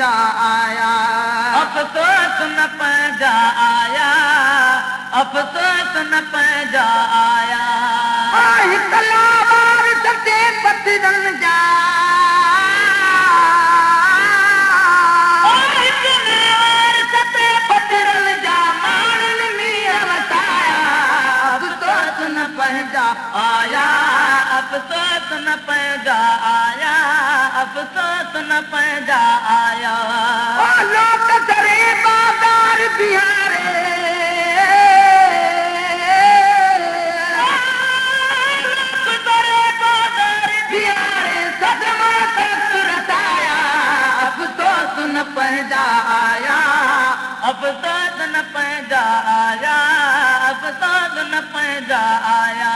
पंहिंजा आया अफ़सोस न पंहिंजा आया अफ़सोस न पंहिंजा आया कलावार सते पथरनि जा सते पथरनि जा माण्हुनि मींहं वसाया अफ़सोस न पंहिंजा आया अफ़सोस न पंहिंजा आया अफ़सोस न पंहिंजा आया लोक सरे बाज़ार बिहारे न पंहिंजा आया अफ़सोस न पंहिंजा आया अफ़सोस न पंहिंजा आया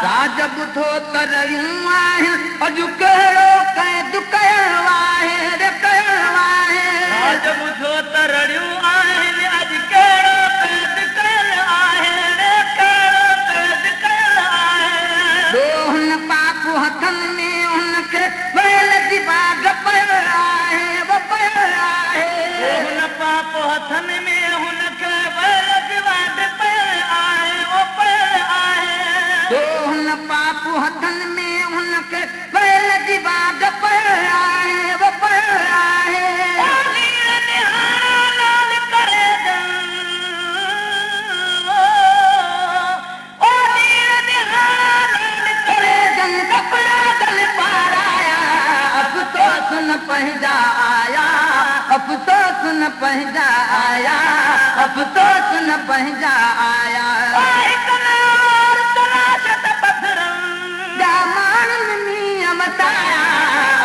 राज ॿुधो त रहियूं आहिनि अॼु कहिड़ो क़ैद कयो आहे रे कयो आहे राज ॿुधो त रड़ियूं आहिनि अॼु कहिड़ो क़ैद कयो आहे रे कहिड़ो क़ैद कयो आहे हुन पाप हथनि में हुनखे वेल जी बाग पियो आहे हुन पाप हथनि में हुनखे वेल जी बाग पियो आहे वो पियो आहे हुन पाप हथनि में हुनखे वेल जी बाग पियो आहे वो पियो आहे पंहिंजा आया अफ़सोस न पंहिंजा आया अफ़सोस न पंहिंजा आया माण्हुनि मींहं वसाया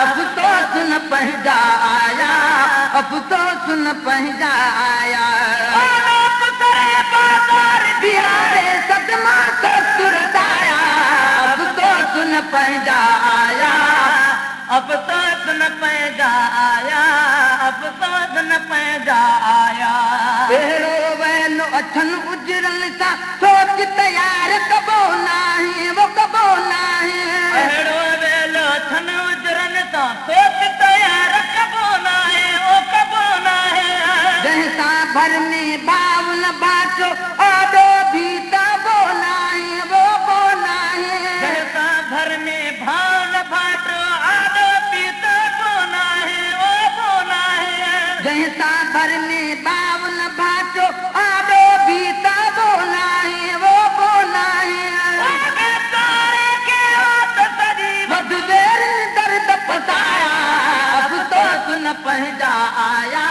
अफ़सोस न पंहिंजा आया अफ़सोस न पंहिंजा आया बिहारे सदमा सुरताया अफ़सोस न पंहिंजा आया अफ़सोस न पंहिंजा आया अफ़सोस न पंहिंजा आया अहिड़ो वैलो अछनि उजरनि सां सोच तयारु कबो नाहे वो कबो नाहे अहिड़ो वेलो अछनि उजरनि सां सोच तयारु कबो नाहे वो कबो नाहे जंहिंसां भर में भाव न बाटो आॾो बि ताबो नाहे वो बो नाहे जंहिंसां भर में भाव न बाटो आॾो बि ताबो नाहे वो बो नाहे जंहिंसां भर में भाव न बाटो आॾो बि ताबो नाहे वो बो नाहे वधु देर दर्द फसाया अफ़सोस न पंहिंजा आया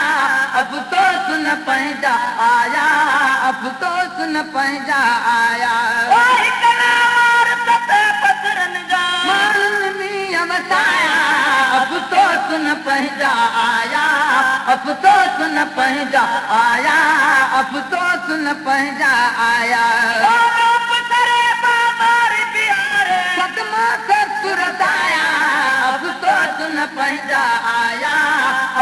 अफ़सोस न पंहिंजा आया अफ़सोस न पंहिंजा आया माण्हुनि मींहं वसाया अफ़सोस न पंहिंजा आया अफ़सोस न पंहिंजा आया अफ़सोस न पंहिंजा आया सदमा सुरताया अफ़सोस न पंहिंजा आया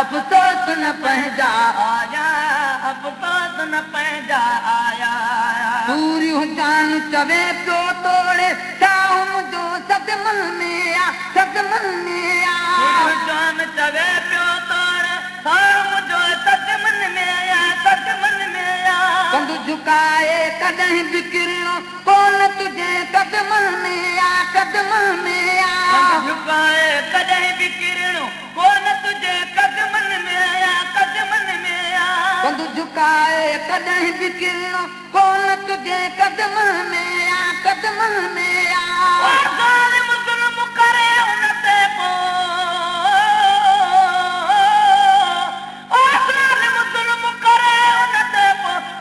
अफ़सोस न पंहिंजा आया अफ़सोस न पंहिंजा आया पूरी हुजान चवे पियो तोड़े साऊं जो सदमन में आ सदमन में आ जान चवे पियो तोड़े साऊं जो सदमन में आ सदमन में आ कंधु झुकाए कॾहिं बि किरणो कोन तुझे कदमन में आ कदमन में आ झुकाए कॾहिं बि किरणो कोन तुझे कदमन में आ कदमन में आ कंधु झुकाए कॾहिं बि किरणो कोन तुझे कदमन में आ कदमन में आ ज़ालिम ज़ुल्म करे उन ते ज़ालिम ज़ुल्म करे उन ते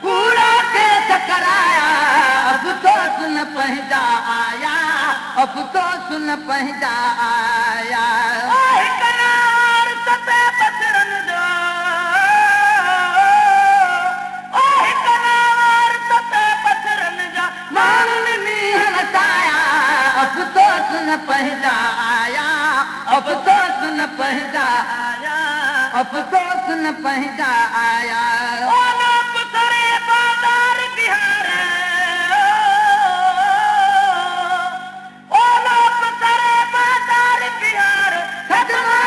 कूड़ा के टकराया अफ़सोस न पंहिंजा आया अफ़सोस न पंहिंजा आया कनार सते पथरनि जो कनार सते पथरनि जा माण्हुनि मींहं वसाया अफ़सोस न पंहिंजा आया अफ़सोस न पंहिंजा आया अफ़सोस न पंहिंजा आया बाज़ार बिहार बाज़ार बिहार सदमा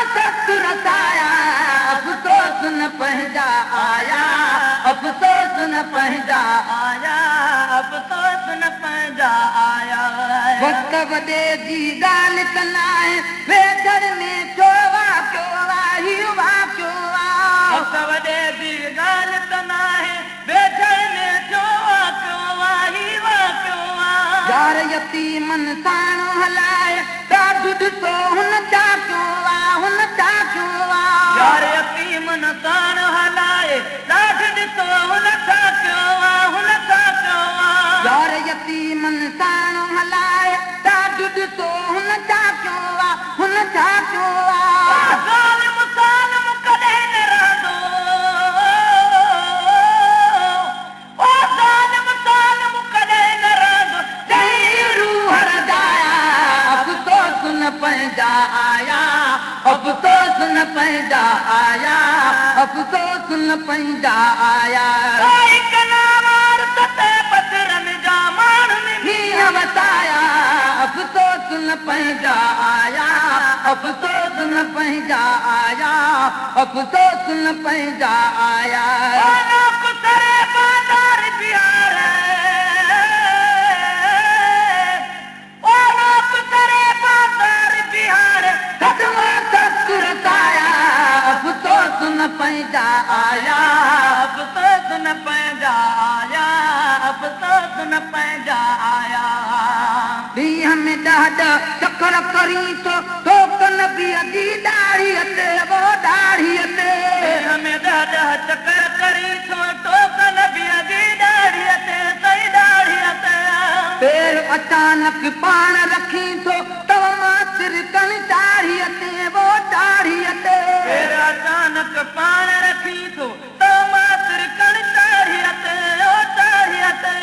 सुरताया अफ़सोस वॾे जी ॻाल्हि त न आहे वेझर में छो वाकियो आहे हीउ वाकियो आहे हथ वॾे जी ॻाल्हि त न आहे वेझर में छो वाकियो आहे हीउ वाकियो आहे यार यतीमन साणो हलाए ॾाढो ॾिसो हुन छा कयो आहे हुन छा कयो आहे यार यतीमन साण हलाए ॾाढ ॾिसो हुन छा कयो आहे हुन छा कयो आहे यार यतीमन साणो हलाए ॾाढो ॾिसो हुन छा कयो आहे हुन छा कयो आहे ज़ालिम ज़ालिम कॾहिं न रहंदो ओ ज़ालिम ज़ालिम कॾहिं न रहंदो चई रूह रजाया अफ़सोस न पंहिंजा आया अफ़सोस न पंहिंजा आया अफ़सोस न पंहिंजा आया कोई कलावार सते पथरनि जा माण्हुनि हीअं वसाया अफ़सोस न पंहिंजा आया अफ़सोस न पंहिंजा आया अफ़सोस न पंहिंजा आया कुसरे बाज़ार बिहार ओ कुसरे बाज़ार बिहार सदमा ससुर साया अफ़सोस न पंहिंजा आया अफ़सोस न पंहिंजा आया अफ़सोस न पंहिंजा आया ॾींहं में ॾाढा चकर करी थो टोकन बि अॼी ॾाढ़ीअ ते वो ॾाढ़ीअ ते हमें ॾाढा चकर करी थो टोकन बि अॼी ॾाढ़ीअ ते सही ॾाढ़ीअ ते पेर अचानक पाण रखी थो तव मां तिरकण ॾाढ़ीअ ते वो ॾाढ़ीअ ते पेर अचानक पाण रखी थो त मां तिरकण ॾाढ़ीअ ते ओ ॾाढ़ीअ ते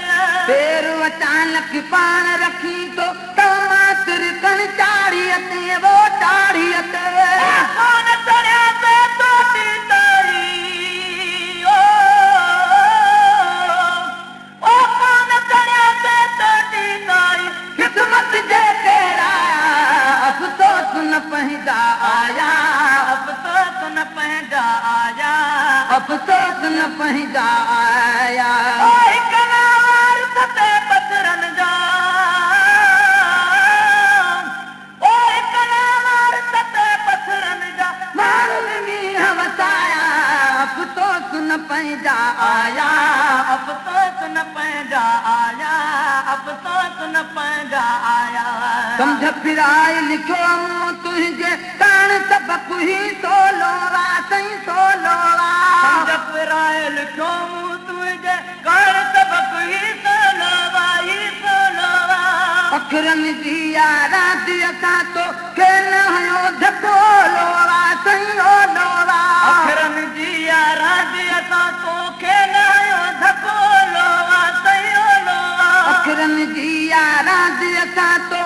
पेर अचानक पाण रखी थो तव मां तिरकण ॾाढ़ीअ ते वो ॾाढ़ीअ ते कोन चढ़िया ते तोटी ताई ओ कोन चढ़िया ते तोटी ताई किस्मत जे कहिड़ा अफ़सोस न पंहिंजा आया अफ़सोस न पंहिंजा आया अफ़सोस न पंहिंजा आया ओए कलावार सते पथरनि जा ओए कलावार सते पथरनि जा माण्हुनि मींहं वसाया अफ़सोस न पंहिंजा आया अफ़सोस न पंहिंजा आया अफ़सोस न पंहिंजा आया सम्झ फिराए लिखियो मूं तुंहिंजे कान सबक़ ही सोलो वा साईं सोलो वा सम्झ फिराए लिखियो मूं तुंहिंजे कान सबक़ ही सोलो वा ही सोलो वा अखरनि जी याराती असां तो के न हयो धकोलो वा साईं ओलो वा अखरनि जी याराती असां तोखे न हयो धकोलो वा सही ओलो वा अखरनि जी याराती असां तो